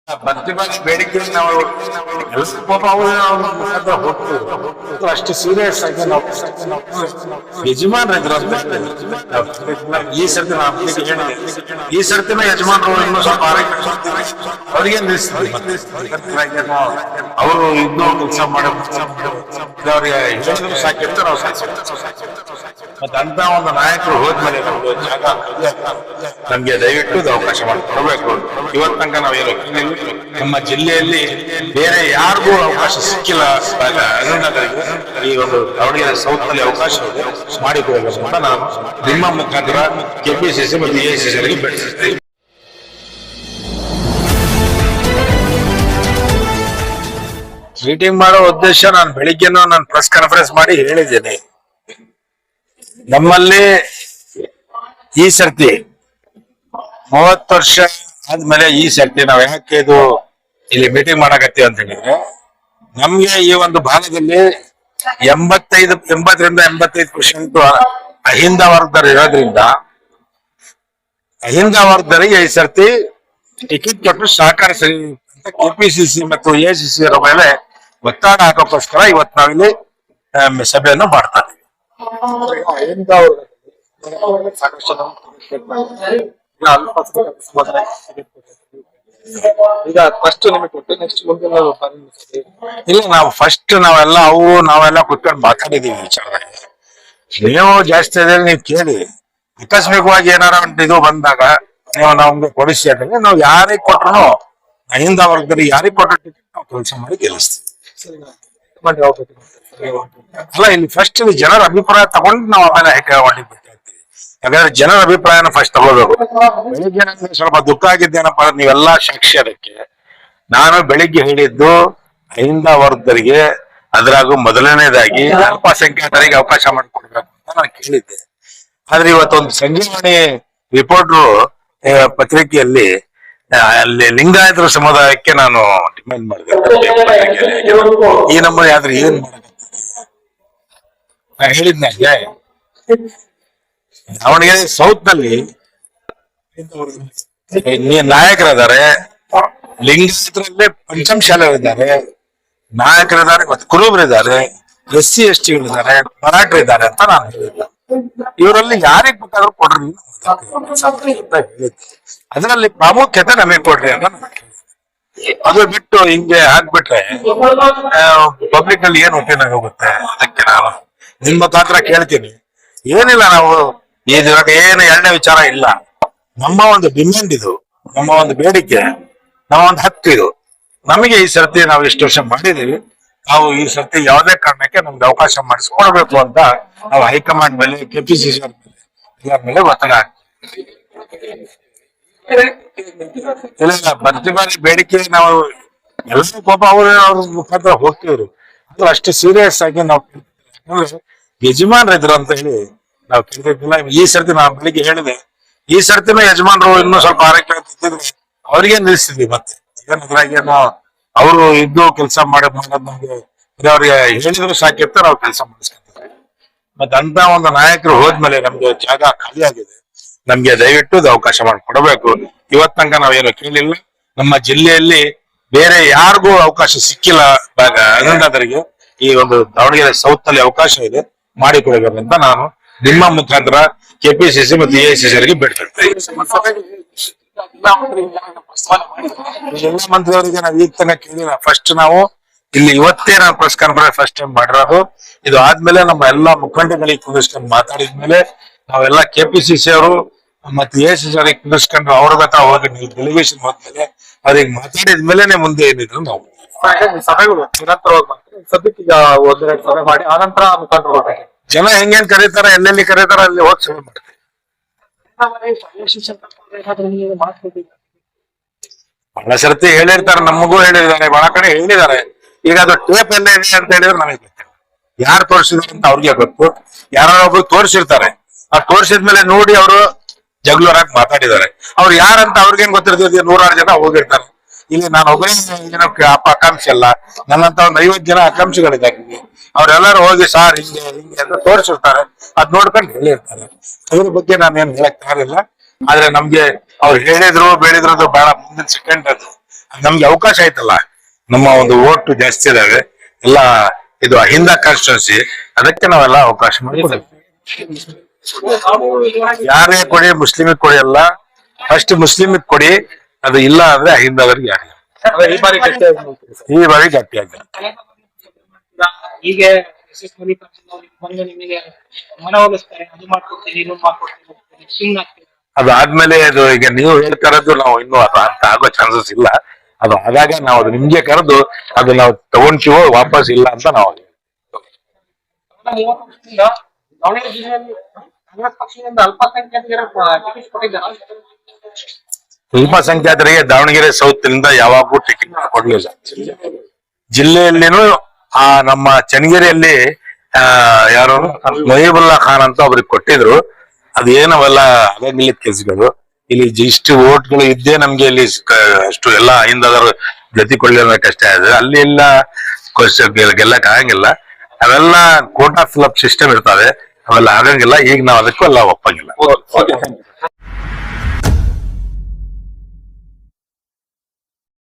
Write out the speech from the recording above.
ಪ್ರತಿಭಟನೆ ಬೇಡಿಕೆ ನಾವು ಪಾಪ ಅವರು ಅಷ್ಟು ಸೀರಿಯಸ್ ಆಗಿ ನಾವು ಯಜಮಾನ್ರಿದ್ರು ಈ ಸರ್ತಿ ಈ ಸರ್ತಿನ ಯಜಮಾನರು ಇನ್ನೂ ಸ್ವಲ್ಪ ಆರೋಗ್ಯ ಅವ್ರಿಗೆ ನಿಲ್ಲಿಸ್ತೀವಿ ಅವರು ಇನ್ನೂ ಕೆಲಸ ಅವ್ರಿಗೆ ಹೇಳಿದ್ರು ಸಾಕಿತ್ತು ನಾವು ಮತ್ತೆ ಅಂತ ಒಂದು ನಾಯಕರು ಹೋದ್ಮೇಲೆ ನಮ್ಗೆ ಜಾಗ ನಮ್ಗೆ ದಯವಿಟ್ಟು ಅವಕಾಶ ಮಾಡಿಕೊಡ್ಬೇಕು. ಇವತ್ತು ತನಕ ನಾವೇನು ನಮ್ಮ ಜಿಲ್ಲೆಯಲ್ಲಿ ಬೇರೆ ಯಾರಿಗೂ ಅವಕಾಶ ಸಿಕ್ಕಿಲ್ಲ. ಈ ಒಂದು ದಾವಣಗೆರೆ ಸೌತ್ ನಲ್ಲಿ ಅವಕಾಶ ಮಾಡಿಕೊಡಬೇಕು ಅಂತ ನಾನು ನಿಮ್ಮ ಮುಖಾಂತರ ಕೆಪಿಸಿಸಿ ಮತ್ತು ಎಐಸಿಸಿ ಅವರಿಗೆ ಬೆಳೆಸಿದ್ದೇನೆ. ಮೀಟಿಂಗ್ ಮಾಡೋ ಉದ್ದೇಶ ನಾನು ಬೆಳಿಗ್ಗೆನೂ ನಾನು ಪ್ರೆಸ್ ಕಾನ್ಫರೆನ್ಸ್ ಮಾಡಿ ಹೇಳಿದ್ದೇನೆ. ನಮ್ಮಲ್ಲಿ ಈ ಸರ್ತಿ 30 ವರ್ಷ ಆದ್ಮೇಲೆ ಈ ಸರ್ತಿ ನಾವ್ ಯಾಕೆ ಇದು ಇಲ್ಲಿ ಮೀಟಿಂಗ್ ಮಾಡಕತ್ತೀವಿ ಅಂತ ಹೇಳಿದ್ರೆ, ನಮ್ಗೆ ಈ ಒಂದು ಭಾಗದಲ್ಲಿ 80-85% ಅಹಿಂದ ವರ್ಗದವರು ಇರೋದ್ರಿಂದ ಅಹಿಂದ ವರ್ಗದವರಿಗೆ ಈ ಸರ್ತಿ ಟಿಕೆಟ್ ಕೊಟ್ಟು ಸಹಕರಿಸಲಿ ಅಂತ ಕೆಪಿಸಿಸಿ ಮತ್ತು ಎಐಸಿಸಿ ಅವರ ಮೇಲೆ ಒತ್ತಡ ಹಾಕೋಕ್ಕೋಸ್ಕರ ಇವತ್ತು ನಾವಿಲ್ಲಿ ಸಭೆಯನ್ನು ಮಾಡ್ತಾ ಇದ್ದೀವಿ. ಈಗ ಫಸ್ಟ್ ನಿಮಗೆ ಕೊಟ್ಟು ನೆಕ್ಸ್ಟ್ ಮುಂದೆ ಇಲ್ಲ, ನಾವು ಫಸ್ಟ್ ನಾವೆಲ್ಲ ಕುತ್ಕೊಂಡು ಮಾತಾಡಿದೀವಿ ವಿಚಾರದಲ್ಲಿ. ನೀವು ಜಾಸ್ತಿ ಅದೇ ನೀವು ಕೇಳಿ, ಆಕಸ್ಮಿಕವಾಗಿ ಏನಾರ ಒಂದು ಇದು ಬಂದಾಗ ನೀವು ನಮ್ಗೆ ಕೊಡಿಸಿ ಅಂದ್ರೆ ನಾವು ಯಾರಿಗೆ ಕೊಟ್ರು ಅಹಿಂದ ವರ್ಗದಲ್ಲಿ ಯಾರಿಗೆ ಕೊಟ್ಟ ಟಿಕೆಟ್ ನಾವು ಕೆಲಸ ಮಾಡಿ ಗೆಲ್ಲಿಸ್ತೀವಿ. ಅಲ್ಲ, ಇಲ್ಲಿ ಫಸ್ಟ್ ಜನರ ಅಭಿಪ್ರಾಯ ತಗೊಂಡು ನಾವು ಆಮೇಲೆ ಹೈಕಮಾಂಡ್ ಬಿಟ್ಟಿರ್ತೀವಿ. ಯಾಕಂದ್ರೆ ಜನರ ಅಭಿಪ್ರಾಯನ ಫಸ್ಟ್ ತಗೋಬೇಕು. ಬೆಳಿಗ್ಗೆ ನನಗೆ ಸ್ವಲ್ಪ ದುಃಖ ಆಗಿದ್ದೇನಪ್ಪ, ನೀವೆಲ್ಲಾ ಸಾಕ್ಷಿ ಅದಕ್ಕೆ. ನಾನು ಬೆಳಿಗ್ಗೆ ಹೇಳಿದ್ದು ಅಹಿಂದ ವರ್ಗದವರಿಗೆ, ಅದ್ರಾಗೂ ಮೊದಲನೇದಾಗಿ ಅಲ್ಪಸಂಖ್ಯಾತರಿಗೆ ಅವಕಾಶ ಮಾಡಿಕೊಡ್ಬೇಕು ಅಂತ ನಾನು ಕೇಳಿದ್ದೆ. ಆದ್ರೆ ಇವತ್ತೊಂದು ಸಂಜೀವನಿ ರಿಪೋರ್ಟ್ರು ಪತ್ರಿಕೆಯಲ್ಲಿ ಅಲ್ಲಿ ಲಿಂಗಾಯತರ ಸಮುದಾಯಕ್ಕೆ ನಾನು ಡಿಮ್ಯಾಂಡ್ ಮಾಡಿದೆ. ಈ ನಮ್ಮನೆ ಆದ್ರೆ ಏನ್ ನಾ ಹೇಳಿದ್ನ ದಾವಣಗೆರೆ ಸೌತ್ ನಲ್ಲಿ ನಾಯಕರಿದ್ದಾರೆ, ಲಿಂಗಾಯತರಲ್ಲೇ ಪಂಚಮ ಶಾಲೆಗಳಿದ್ದಾರೆ, ನಾಯಕರಿದ್ದಾರೆ, ಮತ್ತೆ ಕುರುಬರಿದ್ದಾರೆ, SC ST ಗಳಿದ್ದಾರೆ, ಮರಾಠರಿದ್ದಾರೆ ಅಂತ ನಾನು ಹೇಳಿದ್ದೆ. ಇವರಲ್ಲಿ ಯಾರಿಗೆ ಬೇಕಾದ್ರೂ ಕೊಡ್ರಿ ಅಂತ ಹೇಳಿದ್ದೆ. ಅದರಲ್ಲಿ ಪ್ರಾಮುಖ್ಯತೆ ನಮಗೆ ಕೊಡ್ರಿ ಅಂತ ನಾನು ಹೇಳಿದ್ದೆ. ಅದು ಬಿಟ್ಟು ಹಿಂಗೆ ಆಗ್ಬಿಟ್ರೆ ಪಬ್ಲಿಕ್ ಅಲ್ಲಿ ಏನ್ ಒಪಿನಿಯನ್ ಹೋಗುತ್ತೆ. ಅದಕ್ಕೆ ನಾನು ನಿಮ್ಮ ಮುಖಾಂತರ ಕೇಳ್ತೀನಿ. ಏನಿಲ್ಲ, ನಾವು ಇವಾಗ ಏನು ಎರಡನೇ ವಿಚಾರ ಇಲ್ಲ. ನಮ್ಮ ಒಂದು ಡಿಮ್ಯಾಂಡ್ ಇದು, ನಮ್ಮ ಒಂದು ಬೇಡಿಕೆ, ನಮ್ಮ ಒಂದು ಹಕ್ಕು ಇದು. ನಮಗೆ ಈ ಸರ್ತಿ ನಾವು ಇಷ್ಟು ವರ್ಷ ಮಾಡಿದೀವಿ, ನಾವು ಈ ಸರ್ತಿ ಯಾವುದೇ ಕಾರಣಕ್ಕೆ ನಮ್ಗೆ ಅವಕಾಶ ಮಾಡಿಸ್ಕೊಡ್ಬೇಕು ಅಂತ ನಾವು ಹೈಕಮಾಂಡ್ ಮೇಲೆ, ಕೆಪಿಸಿಸಿ ಎಲ್ಲರ ಮೇಲೆ ಒತ್ತಡ ಇಲ್ಲ. ಪ್ರತಿಭಟನೆ ಬೇಡಿಕೆ ನಾವು ಎಲ್ಲರೂ ಪಾಪ ಅವ್ರ ಮುಖಾಂತರ ಹೋಗ್ತೀವ್ರಿ. ಅದು ಅಷ್ಟು ಸೀರಿಯಸ್ ಆಗಿ ನಾವು ಯಜಮಾನ್ರಿದ್ರು ಅಂತ ಹೇಳಿ ನಾವು ಕೇಳ್ತಿದ್ದಿಲ್ಲ. ಈ ಸರ್ತಿ ನಾವು ಬೆಳಿಗ್ಗೆ ಹೇಳಿದೆ, ಈ ಸರ್ತಿನ ಯಜಮಾನರು ಇನ್ನೂ ಸ್ವಲ್ಪ ಆರೋಗ್ಯ ತಿಂತಿದ್ರೆ ಅವ್ರಿಗೆ ನಿಲ್ಲಿಸ್ತಿದ್ವಿ. ಮತ್ತೆ ಏನಾದ್ರಾಗೇನೋ ಅವರು ಇದ್ದು ಕೆಲಸ ಮಾಡೋದ್ ನಮ್ಗೆ ಅವ್ರಿಗೆ ಹೇಳಿದ್ರು ಸಾಕಿತ್ತು, ನಾವು ಕೆಲಸ ಮಾಡಿಸ್ಕೊಂತೀವಿ. ಮತ್ತೆ ಅಂತ ಒಂದು ನಾಯಕರು ಹೋದ್ಮೇಲೆ ನಮ್ಗೆ ಜಾಗ ಖಾಲಿ ಆಗಿದೆ. ನಮ್ಗೆ ದಯವಿಟ್ಟು ಅವಕಾಶ ಮಾಡಿಕೊಡ್ಬೇಕು. ಇವತ್ ತನಕ ನಾವೇನು ಕೇಳಿಲ್ಲ. ನಮ್ಮ ಜಿಲ್ಲೆಯಲ್ಲಿ ಬೇರೆ ಯಾರಿಗೂ ಅವಕಾಶ ಸಿಕ್ಕಿಲ್ಲ. ಅಗಂಡದರಿಗೆ ಈ ಒಂದು ದಾವಣಗೆರೆ ಸೌತ್ ನಲ್ಲಿ ಅವಕಾಶ ಇದೆ, ಮಾಡಿಕೊಡಬೇಕು ಅಂತ ನಾನು ನಿಮ್ಮ ಮುಖಾಂತರ ಕೆಪಿಸಿಸಿ ಮತ್ತು ಎಐಸಿಸಿ ಅವರಿಗೆ ಬೇಡ್ಕೊಳ್ತೇವೆ. ಎಲ್ಲ ಮಂತ್ರಿಯವರಿಗೆ ನಾವು ಈಗ ತನಕ ಕೇಳಿಲ್ಲ. ಫಸ್ಟ್ ನಾವು ಇಲ್ಲಿ ಇವತ್ತೇ ನಾವು ಪ್ರೆಸ್ ಕಾನ್ಫರೆನ್ಸ್ ಫಸ್ಟ್ ಟೈಮ್ ಮಾಡಿರೋದು. ಇದು ಆದ್ಮೇಲೆ ನಮ್ಮ ಎಲ್ಲಾ ಮುಖಂಡಗಳಿಗೆ ಕುಂದಿಸ್ಕೊಂಡು ಮಾತಾಡಿದ್ಮೇಲೆ ನಾವೆಲ್ಲ ಕೆಪಿಸಿಸಿ ಅವರು ಮತ್ತೆ ಎಐಸಿಸಿ ಅವರಿಗೆ ಕುಂದಿಸ್ಕೊಂಡು ಅವ್ರ ಹತ್ರ ಹೋಗಿ ನೀವು ಡೆಲಿಗೇಷನ್ ಹೋದ್ಮೇಲೆ ಅವ್ರಿಗೆ ಮಾತಾಡಿದ್ಮೇಲೆ ಮುಂದೆ ಏನಿದ್ರು ನಾವು ಸಭೆಗಳು ನಿರಂತರವಾಗಿ ಸದ್ಯಕ್ಕೆ ಈಗ ಒಂದೆರಡು ಸಭೆ ಮಾಡಿ ಆನಂತರ ಮುಖಂಡರು ಜನ ಹೆಂಗೇನ್ ಕರೀತಾರ, ಎಲ್ಲೆಲ್ಲಿ ಕರೀತಾರ ಅಲ್ಲಿ ಹೋಗಿ ಸಭೆ ಮಾಡ್ತೀವಿ. ಬಹಳ ಸರ್ತಿ ಹೇಳಿರ್ತಾರೆ, ನಮಗೂ ಹೇಳಿದ್ದಾರೆ, ಬಹಳ ಕಡೆ ಹೇಳಿದ್ದಾರೆ. ಈಗ ಅದು ಟೇಪ್ ಎಲ್ಲ ಇದೆ ಅಂತ ಹೇಳಿದ್ರೆ ನಮಗೆ ಗೊತ್ತಿಲ್ಲ. ಯಾರು ತೋರಿಸಿದ್ರು ಅಂತ ಅವ್ರಿಗೆ ಗೊತ್ತು. ಯಾರೋ ಒಬ್ರು ತೋರಿಸಿರ್ತಾರೆ, ಆ ತೋರಿಸಿದ್ಮೇಲೆ ನೋಡಿ ಅವರು ಜಗಳೂರಾಗಿ ಮಾತಾಡಿದ್ದಾರೆ. ಅವ್ರು ಯಾರಂತ ಅವ್ರಿಗೇನ್ ಗೊತ್ತಿರ್ತದೆ. 106 ಜನ ಹೋಗಿರ್ತಾರೆ. ಇಲ್ಲಿ ನಾನು ಒಬ್ಬರೇ ಆಕಾಂಕ್ಷಿ ಅಲ್ಲ, ನನ್ನಂತ ಒಂದು 50 ಜನ ಆಕಾಂಕ್ಷಿಗಳಿದ್ದಾರೆ. ಅವ್ರೆಲ್ಲರೂ ಹೋಗಿ ಸಾರ್ ಹಿಂಗೆ ಹಿಂಗೆ ಅಂತ ತೋರಿಸಿರ್ತಾರೆ, ಅದ್ ನೋಡ್ಕೊಂಡು ಹೇಳಿರ್ತಾರೆ. ಅದ್ರ ಬಗ್ಗೆ ನಾನೇನು ಹೇಳಕ್ ತಯಾರಿಲ್ಲ. ಆದ್ರೆ ನಮ್ಗೆ ಅವ್ರು ಹೇಳಿದ್ರು ಬೇಡಿದ್ರು ಬಹಳ ಮುಂದಿನ ಸೆಕೆಂಡ್ ಅದು ನಮ್ಗೆ ಅವಕಾಶ ಆಯ್ತಲ್ಲ, ನಮ್ಮ ಒಂದು ಓಟ್ ಜಾಸ್ತಿ ಇದಾವೆ ಎಲ್ಲ, ಇದು ಅಹಿಂದ ಕಾನ್ಸ್ಟಿಟ್ಯೂನ್ಸಿ, ಅದಕ್ಕೆ ನಾವೆಲ್ಲ ಅವಕಾಶ ಮಾಡಿಕೊಡ್ತೀವಿ. ಯಾರೇ ಕೊಡಿ, ಮುಸ್ಲಿಮಿಗೆ ಕೊಡಿ ಅಲ್ಲ, ಫಸ್ಟ್ ಮುಸ್ಲಿಮಿಗೆ ಕೊಡಿ, ಅದು ಇಲ್ಲ ಅಂದ್ರೆ ಅಹಿಂದವರಿಗೆ ಯಾರಿಲ್ಲ. ಈ ಬಾರಿ ಗಟ್ಟಿಯಾಗಿ ನೋಡ್ತೀವಿ ಸರ್. ಈ ಬಾರಿ ಗಟ್ಟಿಯಾಗಿ ಹೀಗೆ ಮಲ್ಲಿಕಾರ್ಜುನ ಅವ್ರಿಗೆ ಬಂದು ನಿಮಗೆ ಮನವೊಲಿಸ್ತಾರೆ, ಅದು ಮಾಡ್ಕೊಡ್ತೀನಿ ಇದು ಮಾಡ್ಕೊಡ್ತೀನಿ ಸುಮ್ಮನೆ ಅದಾದ್ಮೇಲೆ ಅದು ಈಗ ನೀವು ಹೇಳ್ತಾರದು ನಾವು ಇನ್ನೂ ಅದು ಅಂತ ಆಗೋ ಚಾನ್ಸಸ್ ಇಲ್ಲ. ಅದು ಆದಾಗ ನಾವು ಅದು ನಿಮ್ಗೆ ಕರೆದು ಅದು ನಾವು ತಗೊಂತೀವೋ ವಾಪಸ್ ಇಲ್ಲ ಅಂತ ನಾವು ದಾವಣಗೆರೆ ಜಿಲ್ಲೆಯಲ್ಲಿ ಕಾಂಗ್ರೆಸ್ ಪಕ್ಷದಿಂದ ಅಲ್ಪಸಂಖ್ಯಾತರ ಟಿಕೆಟ್ ಕೊಟ್ಟಿದ್ದಾರೆ. ಅಲ್ಪಸಂಖ್ಯಾತರಿಗೆ ದಾವಣಗೆರೆ ಸೌತ್ ನಿಂದ ಯಾವಾಗೂ ಟಿಕೆಟ್ ಕೊಡ್ಲಿಲ್ಲ. ಜಿಲ್ಲೆಯಲ್ಲಿನೂ ನಮ್ಮ ಚನ್ನಗಿರಿಯಲ್ಲಿ ಯಾರು ಮೊಹಿಬುಲ್ಲಾ ಖಾನ್ ಅಂತ ಒಬ್ರಿಗೆ ಕೊಟ್ಟಿದ್ರು. ಅದೇನವೆಲ್ಲ ಅದಾಗಿಲ್ಲ ಕೆಲ್ಸಗಳು. ಇಲ್ಲಿ ಇಷ್ಟು ಓಟ್ಗಳು ಇದ್ದೇ ನಮ್ಗೆ ಇಲ್ಲಿ ಅಷ್ಟು ಎಲ್ಲ ಹಿಂದಾದ್ರು ಗತಿ ಕೊಳ್ಳಿರೋ ಕಷ್ಟ ಇದೆ. ಅಲ್ಲಿ ಎಲ್ಲ ಗೆಲ್ಲಕ್ ಆಗಂಗಿಲ್ಲ. ಅವೆಲ್ಲ ಕೋಟಾ ಫಿಲಪ್ ಸಿಸ್ಟಮ್ ಇರ್ತವೆ, ಅವೆಲ್ಲ ಆಗಂಗಿಲ್ಲ. ಈಗ ನಾವ್ ಅದಕ್ಕೂ ಎಲ್ಲ ಒಪ್ಪಂಗಿಲ್ಲ. ಓಕೆ.